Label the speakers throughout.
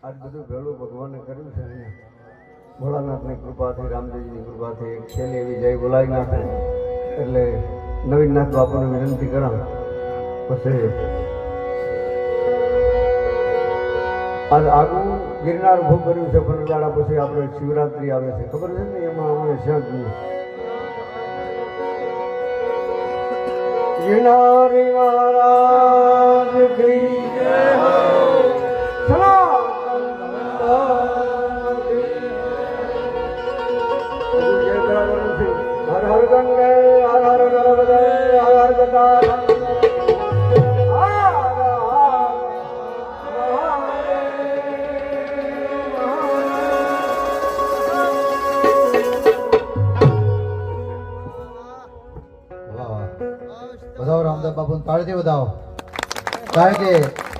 Speaker 1: આજ બધું ભેળું ભગવાને કર્યું છે ને ભોળાનાથની કૃપાથી રામદેવજીની કૃપાથી એક છેલ્લી એવી જય બોલાવી નાખે એટલે નવીનનાથ બાપુને વિનંતી કરા પછી આજ આગું ગિરનાર ઉભું કર્યું છે પણ દાડા પછી આપણે શિવરાત્રી આવે છે ખબર છે ને એમાં અમે શાંત ગિરનારી મહારાજ કી જય હો હર હર ગંગે હર હર નર્મદે હર હર ગંગા
Speaker 2: બધાઓ રામદાસ બાપુ તાળીથી વધાવો કારણ કે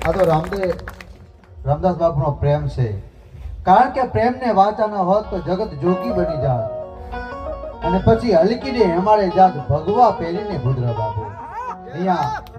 Speaker 2: આ તો રામદાસ બાપુનો પ્રેમ છે કારણ કે પ્રેમને વાંચા ન હોત તો જગત જોગી બની જાત અને પછી હલકીને અમારે જાત ભગવા પહેરીને ભૂદરા બાપુ અહીંયા